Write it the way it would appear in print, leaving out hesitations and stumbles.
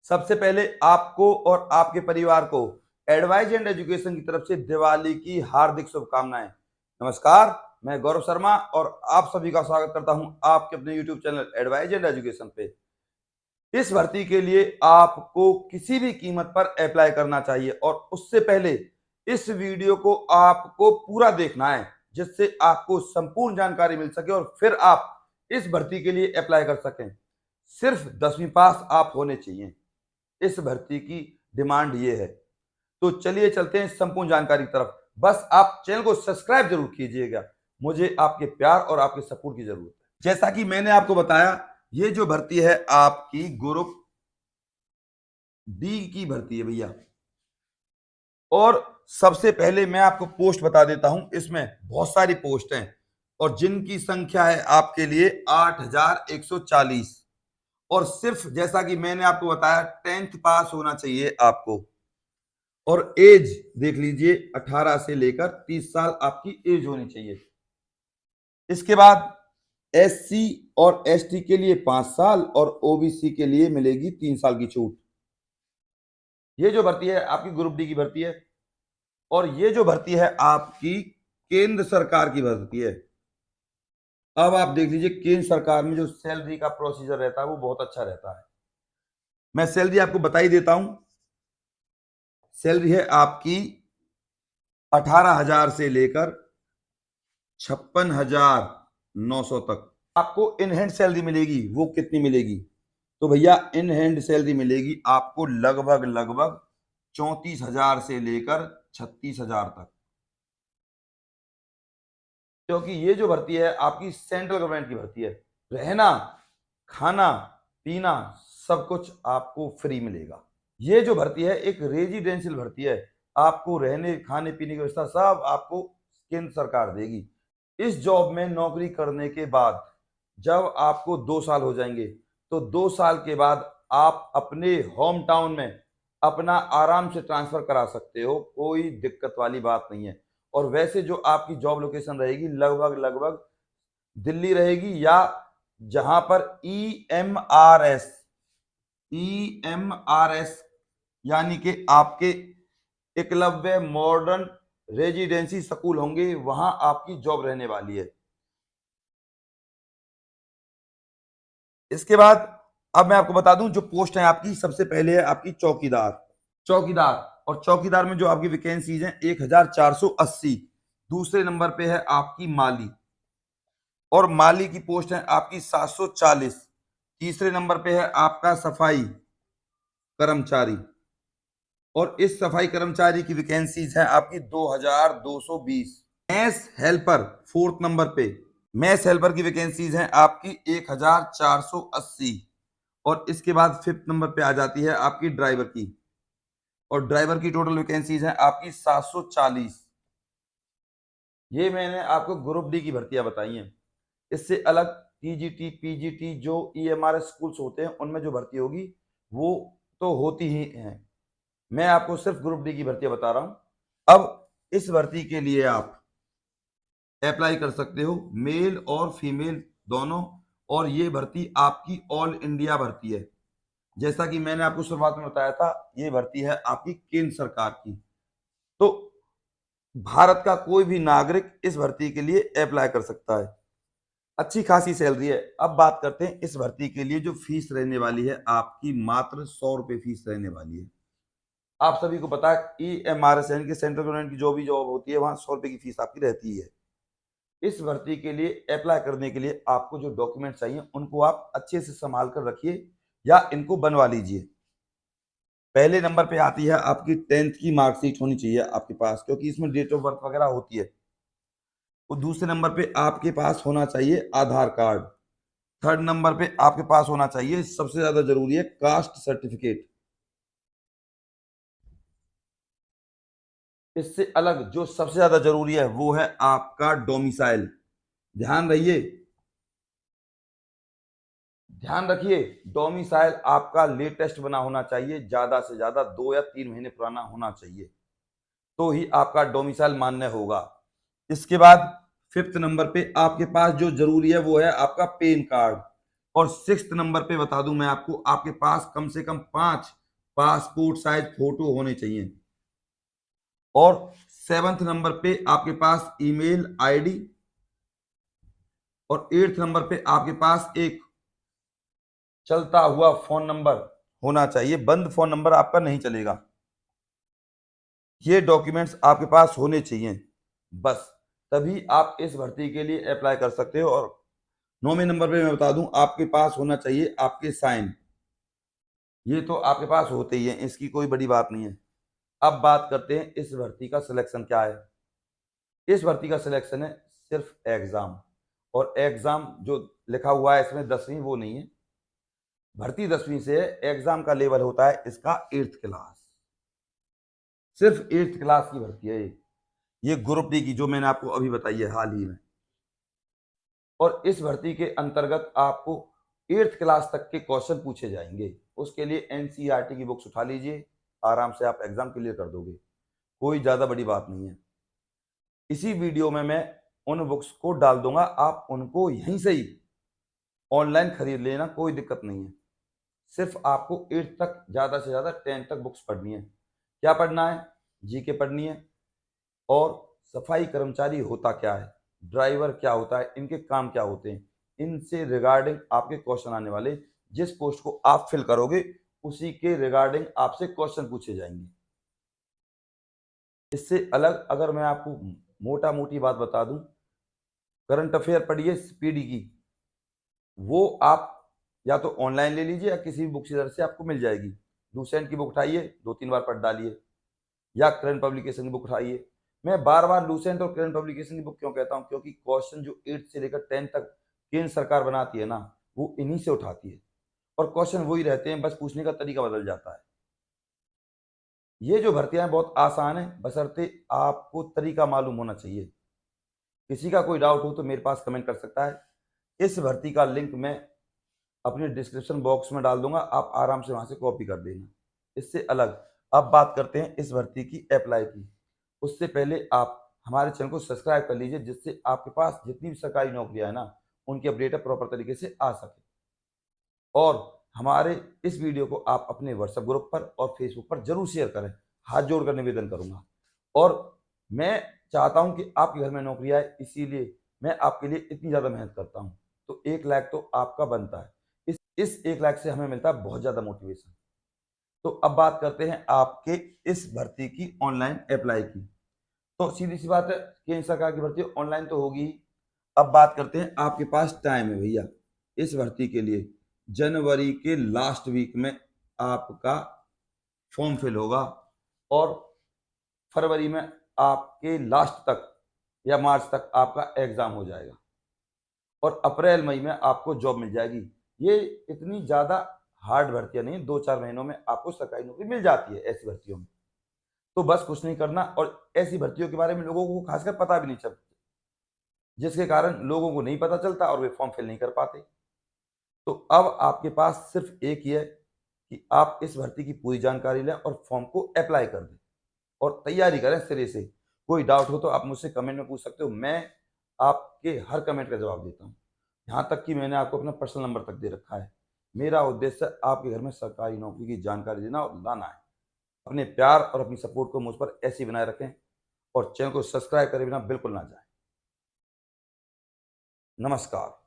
सबसे पहले आपको और आपके परिवार को एडवाइज एंड एजुकेशन की तरफ से दिवाली की हार्दिक शुभकामनाएं। नमस्कार, मैं गौरव शर्मा और आप सभी का स्वागत करता हूं आपके अपने YouTube channel advise and education पे। इस भर्ती के लिए आपको किसी भी कीमत पर अप्लाई करना चाहिए और उससे पहले इस वीडियो को आपको पूरा देखना है, जिससे आपको संपूर्ण जानकारी मिल सके और फिर आप इस भर्ती के लिए अप्लाई कर सकें। सिर्फ 10वीं पास आप होने चाहिए। इस भर्ती की डिमांड ये है। तो चलिए चलते हैं संपूर्ण जानकारी की तरफ। बस आप चैनल को सब्सक्राइब जरूर कीजिएगा। मुझे आपके प्यार और आपके सपोर्ट की जरूरत है। जैसा कि मैंने आपको बताया, ये जो भर्ती है आपकी ग्रुप डी की भर्ती है भैया। और सबसे पहले मैं आपको पोस्ट बता देता हूं। इसमें बहुत सारी पोस्ट हैं और जिनकी संख्या है आपके लिए 8140। और सिर्फ जैसा कि मैंने आपको बताया 10th पास होना चाहिए आपको। और एज देख लीजिए, 18 से लेकर 30 साल आपकी एज होनी चाहिए। इसके बाद एससी और एसटी के लिए 5 साल और ओबीसी के लिए मिलेगी 3 साल की छूट। ये जो भर्ती है आपकी ग्रुप डी की भर्ती है और ये जो भर्ती है आपकी केंद्र सरकार की भर्ती है। अब आप देख लीजिए, केंद्र सरकार में जो सैलरी का प्रोसीजर रहता है वो बहुत अच्छा रहता है। मैं सैलरी आपको बता ही देता हूं। सैलरी है आपकी 18,000 से लेकर 56,900 तक आपको इन हैंड सैलरी मिलेगी। वो कितनी मिलेगी? तो भैया इन हैंड सैलरी मिलेगी आपको लगभग 34,000 से लेकर 36,000 तक। क्योंकि ये जो भर्ती है आपकी सेंट्रल गवर्नमेंट की भर्ती है। रहना, खाना, पीना सब कुछ आपको फ्री मिलेगा। ये जो भर्ती है एक रेजिडेंशियल भर्ती है। आपको रहने खाने पीने की व्यवस्था सब आपको केंद्र सरकार देगी। इस जॉब में नौकरी करने के बाद जब आपको 2 साल हो जाएंगे तो 2 साल के बाद आप अपने होम टाउन में अपना आराम से ट्रांसफर करा सकते हो। कोई दिक्कत वाली बात नहीं है। और वैसे जो आपकी जॉब लोकेशन रहेगी लगभग दिल्ली रहेगी, या जहां पर ईएमआरएस यानी कि आपके एकलव्य मॉडर्न रेजिडेंसी स्कूल होंगे, वहां आपकी जॉब रहने वाली है। इसके बाद अब मैं आपको बता दूं जो पोस्ट है आपकी। सबसे पहले है आपकी चौकीदार और चौकीदार में जो आपकी वैकेंसीज हैं 1480। दूसरे नंबर पे है आपकी माली और माली की पोस्ट है आपकी 740। तीसरे नंबर पे है आपका सफाई कर्मचारी और इस सफाई कर्मचारी की वैकेंसीज है आपकी 2220। मैस हेल्पर फोर्थ नंबर पे, मैस हेल्पर की वैकेंसीज हैं आपकी 1480। और इसके बाद फिफ्थ नंबर पे आ जाती है आपकी ड्राइवर की और ड्राइवर की टोटल वैकेंसीज हैं आपकी 740। ये मैंने आपको ग्रुप डी की भर्तियां बताई हैं। इससे अलग टीजीटी पीजीटी जो ईएमआरएस स्कूल्स होते हैं उनमें जो भर्ती होगी वो तो होती ही है। मैं आपको सिर्फ ग्रुप डी की भर्तियां बता रहा हूं। अब इस भर्ती के लिए आप अप्लाई कर सकते हो, मेल और फीमेल दोनों। और ये भर्ती आपकी ऑल इंडिया भर्ती है। जैसा कि मैंने आपको शुरुआत में बताया था, ये भर्ती है आपकी केंद्र सरकार की। तो भारत का कोई भी नागरिक इस भर्ती के लिए अप्लाई कर सकता है। अच्छी खासी सैलरी है। अब बात करते हैं इस भर्ती के लिए जो फीस रहने वाली है आपकी, मात्र 100 रुपए फीस रहने वाली है। आप सभी को पता है ईएमआरएस यानी कि सेंट्रल गवर्नमेंट की जो भी जॉब होती है वहां 100 रुपए की फीस आपकी रहती है। इस भर्ती के लिए अप्लाई करने के लिए आपको जो डॉक्यूमेंट चाहिए उनको आप अच्छे से संभाल कर रखिए या इनको बनवा लीजिए। पहले नंबर पे आती है आपकी 10th की मार्कशीट होनी चाहिए आपके पास, क्योंकि इसमें डेट ऑफ बर्थ वगैरह होती है। और दूसरे नंबर पे आपके पास होना चाहिए आधार कार्ड। थर्ड नंबर पे आपके पास होना चाहिए, सबसे ज्यादा जरूरी है, कास्ट सर्टिफिकेट। इससे अलग जो सबसे ज्यादा जरूरी है वो है आपका डोमिसाइल। ध्यान रहिए, ध्यान रखिए, डोमिसाइल आपका लेटेस्ट बना होना चाहिए। ज्यादा से ज्यादा 2 या 3 महीने पुराना होना चाहिए, तो ही आपका डोमिसाइल मान्य होगा। इसके बाद फिफ्थ नंबर पे आपके पास जो जरूरी है वो है आपका पैन कार्ड। और 6th नंबर पे बता दूं मैं आपको, आपके पास कम से कम 5 पासपोर्ट साइज फोटो होने चाहिए। और 7th नंबर पे आपके पास ईमेल आईडी, और 8th नंबर पे आपके पास एक चलता हुआ फोन नंबर होना चाहिए, बंद फोन नंबर आपका नहीं चलेगा। ये डॉक्यूमेंट्स आपके पास होने चाहिए, बस तभी आप इस भर्ती के लिए अप्लाई कर सकते हो। और 9वें नंबर पे मैं बता दूं, आपके पास होना चाहिए आपके साइन। ये तो आपके पास होते ही हैं, इसकी कोई बड़ी बात नहीं है। अब बात करते हैं इस भर्ती का सिलेक्शन क्या है। इस भर्ती का सिलेक्शन है सिर्फ एग्जाम, और एग्जाम जो लिखा हुआ है इसमें 10वीं वो नहीं है, भर्ती 10वीं से है। एग्जाम का लेवल होता है इसका 8th क्लास, सिर्फ 8th क्लास की भर्ती है ये ग्रुप डी की, जो मैंने आपको अभी बताई है हाल ही में। और इस भर्ती के अंतर्गत आपको 8th क्लास तक के क्वेश्चन पूछे जाएंगे। उसके लिए एनसीईआरटी की बुक्स उठा लीजिए, आराम से आप एग्जाम क्लियर कर दोगे, कोई ज्यादा बड़ी बात नहीं है। इसी वीडियो में मैं उन बुक्स को डाल दूंगा, आप उनको यहीं से ही ऑनलाइन खरीद लेना, कोई दिक्कत नहीं है। सिर्फ आपको 8th तक, ज्यादा से ज्यादा 10th तक बुक्स पढ़नी है। क्या पढ़ना है? जीके पढ़नी है, और सफाई कर्मचारी होता क्या है, ड्राइवर क्या होता है, इनके काम क्या होते हैं, इनसे रिगार्डिंग आपके क्वेश्चन आने वाले। जिस पोस्ट को आप फिल करोगे उसी के रिगार्डिंग आपसे क्वेश्चन पूछे जाएंगे। इससे अलग अगर मैं आपको मोटा मोटी बात बता दूं, करंट अफेयर पढ़िए स्पीडी की, वो आप या तो ऑनलाइन ले लीजिए या किसी भी बुक सेलर से आपको मिल जाएगी। लूसेंट की बुक उठाइए, 2-3 बार पढ़ डालिए, या करंट पब्लिकेशन की बुक उठाइए। मैं बार बार लूसेंट और करंट पब्लिकेशन की बुक क्यों कहता हूं, क्योंकि क्वेश्चन जो 8 से लेकर 10 तक केंद्र सरकार बनाती है ना, वो इन्हीं से उठाती है, और क्वेश्चन वही रहते हैं, बस पूछने का तरीका बदल जाता है। ये जो भर्तियां बहुत आसान है, बशर्ते आपको तरीका मालूम होना चाहिए। किसी का कोई डाउट हो तो मेरे पास कमेंट कर सकता है। इस भर्ती का लिंक मैं अपने डिस्क्रिप्शन बॉक्स में डाल दूंगा, आप आराम से वहां से कॉपी कर देना। इससे अलग अब बात करते हैं इस भर्ती की अप्लाई की। उससे पहले आप हमारे चैनल को सब्सक्राइब कर लीजिए, जिससे आपके पास जितनी भी सरकारी नौकरियां है ना, उनकी अपडेट प्रॉपर तरीके से आ सके। और हमारे इस वीडियो को आप अपने व्हाट्सएप ग्रुप पर और फेसबुक पर जरूर शेयर करें, हाथ जोड़कर निवेदन करूंगा। और मैं चाहता हूं कि आपके घर में नौकरी आए, इसीलिए मैं आपके लिए इतनी ज्यादा मेहनत करता हूं। तो 1 लाख तो आपका बनता है, इस 1 लाख से हमें मिलता है बहुत ज्यादा मोटिवेशन। तो अब बात करते हैं आपके इस भर्ती की ऑनलाइन अप्लाई की। तो सीधी सी बात है, केंद्र सरकार की भर्ती ऑनलाइन तो होगी। अब बात करते हैं, आपके पास टाइम है भैया इस भर्ती के लिए। जनवरी के लास्ट वीक में आपका फॉर्म फिल होगा, और फरवरी में आपके लास्ट तक या मार्च तक आपका एग्जाम हो जाएगा, और अप्रैल मई में आपको जॉब मिल जाएगी। ये इतनी ज्यादा हार्ड भर्तियां नहीं, 2-4 महीनों में आपको सरकारी नौकरी मिल जाती है ऐसी भर्तियों में। तो बस कुछ नहीं करना, और ऐसी भर्तियों के बारे में लोगों को खासकर पता भी नहीं चलता, जिसके कारण लोगों को नहीं पता चलता और वे फॉर्म फिल नहीं कर पाते। तो अब आपके पास सिर्फ एक ही है कि आप इस भर्ती की पूरी जानकारी लें और फॉर्म को अप्लाई कर दें, और तैयारी करें सिरे से। कोई डाउट हो तो आप मुझसे कमेंट में पूछ सकते हो, मैं आपके हर कमेंट का जवाब देता हूँ। यहाँ तक कि मैंने आपको अपना पर्सनल नंबर तक दे रखा है। मेरा उद्देश्य आपके घर में सरकारी नौकरी की जानकारी देना और लाना है। अपने प्यार और अपनी सपोर्ट को मुझ पर ऐसे ही बनाए रखें, और चैनल को सब्सक्राइब करे बिना बिल्कुल ना जाएं। नमस्कार।